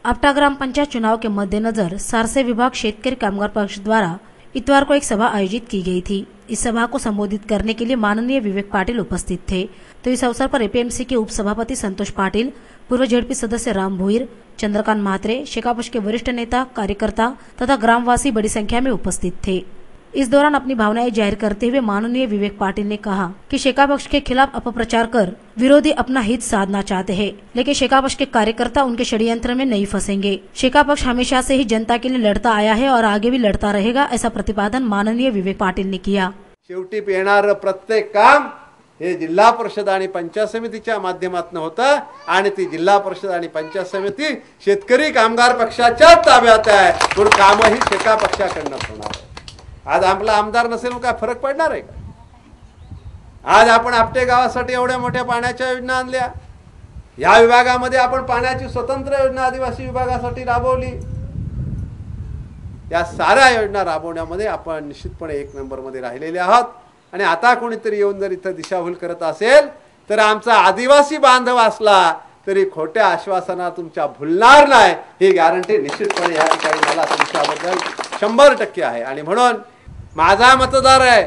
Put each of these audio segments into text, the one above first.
आपटा ग्राम पंचायत चुनाव के मद्देनजर सारसे विभाग शेतकरी कामगार पक्ष द्वारा इतवार को एक सभा आयोजित की गई थी। इस सभा को संबोधित करने के लिए माननीय विवेक पाटिल उपस्थित थे। तो इस अवसर पर एपीएमसी के उपसभापति संतोष पाटिल, पूर्व जेडपी सदस्य राम भोईर, चंद्रकांत म्हात्रे, शेकापक्ष के वरिष्ठ नेता, कार्यकर्ता तथा ग्रामवासी बड़ी संख्या में उपस्थित थे। इस दौरान अपनी भावनाएं जाहिर करते हुए माननीय विवेक पाटिल ने कहा कि शेकापक्ष के खिलाफ अपप्रचार कर विरोधी अपना हित साधना चाहते हैं, लेकिन शेकापक्ष के कार्यकर्ता उनके षड्यंत्र में नहीं फंसेंगे। शेकापक्ष हमेशा से ही जनता के लिए लड़ता आया है और आगे भी लड़ता रहेगा, ऐसा प्रतिपादन माननीय विवेक पाटिल ने किया। शेवटी येणारं प्रत्येक काम हे जिल्हा परिषद आणि पंचायत समितीच्या माध्यमातून होतं आणि ती जिल्हा परिषद आणि पंचायत समिती शेतकरी कामगार पक्षाच्या ताब्यात आहे, पण कामही शेका पक्षाकडून होणार आहे। आज आपला आमदार नसेल काय फरक पडणार आहे का? आज आपण आपटे गावासाठी एवढ्या मोठ्या पाण्याच्या योजना आणल्या, या विभागामध्ये आपण पाण्याची स्वतंत्र योजना आदिवासी विभागासाठी राबवली। या साऱ्या योजना राबवण्यामध्ये आपण निश्चितपणे एक नंबर मध्ये राहिलेले आहात आणि आता कोणीतरी येऊन जर इथं दिशाभूल करत असेल तर आमचा आदिवासी बांधव असला तरी खोट्या आश्वासना तुमच्या भुलणार नाही, ही गॅरंटी निश्चितपणे या ठिकाणी मला तुमच्याबद्दल 100% आहे। आणि म्हणून माझा मतदार आहे,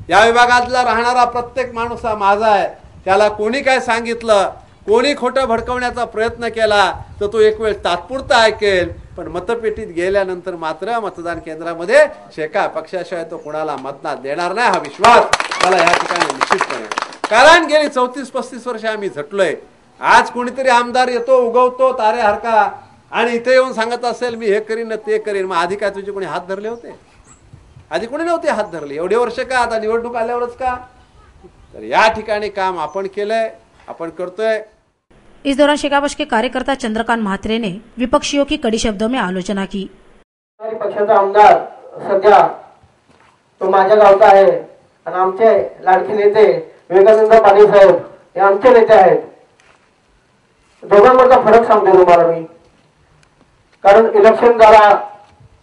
या विभागातला राहणारा प्रत्येक माणूस माझा आहे। त्याला कोणी काय सांगितलं, कोणी खोटं भडकवण्याचा प्रयत्न केला तर तो एक वेळ तात्पुरता ऐकेल, पण मतपेटीत गेल्यानंतर मात्र मतदान केंद्रामध्ये शेका पक्षाशिवाय तो कोणाला मतदान देणार नाही, हा विश्वास मला या ठिकाणी निश्चितपणे। कारण गेली 34-35 वर्ष आम्ही झटलोय। आज कोणीतरी आमदार येतो, उगवतो तारे हरका आणि इथे येऊन सांगत असेल मी हे करीन ते करीन, मग आधी काय तुझे कोणी हात धरले होते? आधी कोणी नव्हते हात धरले एवढे वर्ष का? आता निवडणूक आल्यावरच का? तर या ठिकाणी काम आपण केलंय, आपण करतोय। इस दौरान शेकापक्ष के कार्यकर्ता चंद्रकांत म्हात्रे ने विपक्षियों की कड़ी शब्दों में आलोचना की। पक्षाचा आमदार सध्या तो माझ्या गावचा आहे आणि आमचे लाडके नेते विवेकानंद पाटील साहेब हे आमचे नेते आहेत। दोघांमधला फरक सांगतो तुम्हाला मी, कारण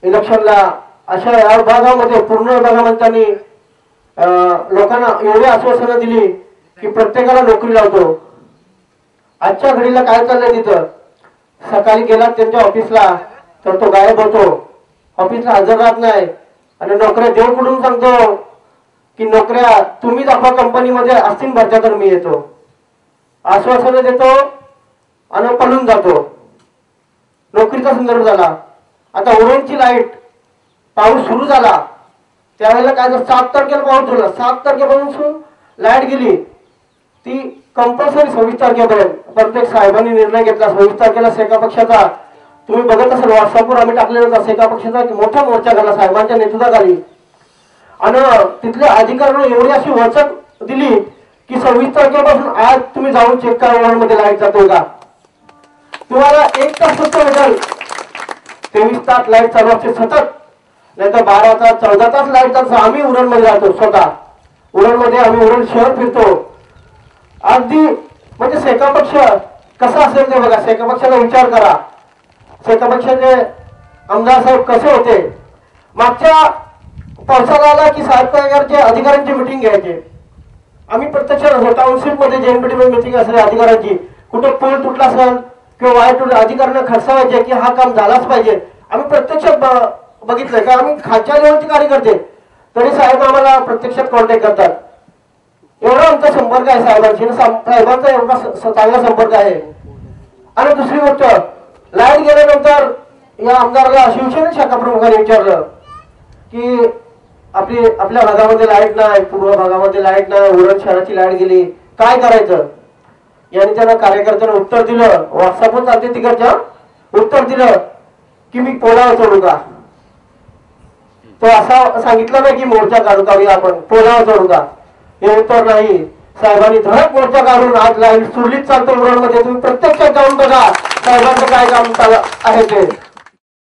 इलेक्शनला अशा या विभागामध्ये पूर्ण विभागामध्ये लोकांना एवढी आश्वासनं दिली की प्रत्येकाला नोकरी लावतो। आजच्या घडीला काय चाललंय तिथं? सकाळी गेला त्यांच्या ऑफिसला तर तो गायब होतो, ऑफिसला हजर राहत नाही आणि नोकऱ्या देव कुठून सांगतो की नोकऱ्या तुम्ही दाखवा कंपनीमध्ये असतील भरत्या तर मी येतो, आश्वासनं देतो आणि पळून जातो। नोकरीचा संदर्भ झाला। आता ओरेंजची लाईट पाऊस सुरू झाला त्यावेळेला काय 7 तारखेला पाऊस झाला, 7 तारखेपासून लाईट गेली, ती कंपल्सरी 26 तारखेपर्यंत प्रत्येक साहेबांनी निर्णय घेतला। 26 तारखेला शेका पक्षाचा तुम्ही बघत असाल व्हॉट्सअपवर आम्ही टाकलेला होता, शेका पक्षाचा मोठा मोर्चा झाला साहेबांच्या नेतृत्वाखाली आणि तिथल्या अधिकाऱ्यांनी एवढी अशी वचक दिली की 26 तारखेपासून आज तुम्ही जाऊन चेक करा उरणमध्ये लाईट जातोय का, तुम्हाला 1 तास फक्त भेटेल। 23 तास लाईट चालू असते सतत, नाही तर 12 तास 14 तास लाईट चालू। आम्ही उरणमध्ये जातो, स्वतः उरणमध्ये आम्ही उरण शहर फिरतो। अगदी म्हणजे शेका पक्ष कसा असेल ते बघा, शेका पक्षाचा विचार करा। शेका पक्षाचे आमदार साहेब कसे होते, मागच्या पावसाळा आला की साहेबचे अधिकाऱ्यांची मिटिंग घ्यायचे। आम्ही प्रत्यक्ष टाउनशिप मध्ये जेएनपीटी मिटिंग असते अधिकाऱ्यांची, कुठे पूल तुटला असेल किंवा वायर तुटला अधिकाऱ्यांना खडसावायचे की हा काम झालाच पाहिजे। आम्ही प्रत्यक्ष बघितलंय का, आम्ही खालच्या लेवलचे कार्यकर्ते तरी साहेब आम्हाला प्रत्यक्षात कॉन्टॅक्ट करतात। एवढा आमचा संपर्क आहे साहेबांशी, साहेबांचा एवढा चांगला संपर्क आहे। आणि दुसरी गोष्ट, लाईट गेल्यानंतर या आमदाराला शिवसेना शाखा प्रमुखांनी विचारलं की आपल्या भागामध्ये लाईट नाही, पूर्व भागामध्ये लाईट नाही, उरण शहराची लाईट गेली, काय करायचं? यांनी त्यांना कार्यकर्त्यांना उत्तर दिलं, व्हॉट्सअपवर चालते तिकडच्या, उत्तर दिलं की मी पोलावर चढू का? तो असा सांगितलं नाही की मोर्चा काढूया आपण, पोलावर चढू का? हे उत्तर नाही। साहेबांनी धडक मोर्चा काढून आज लाईट सुरळीत चालतो उरणमध्ये, तुम्ही प्रत्यक्षात जाऊन बघा साहेबांचं काय काम आहे ते।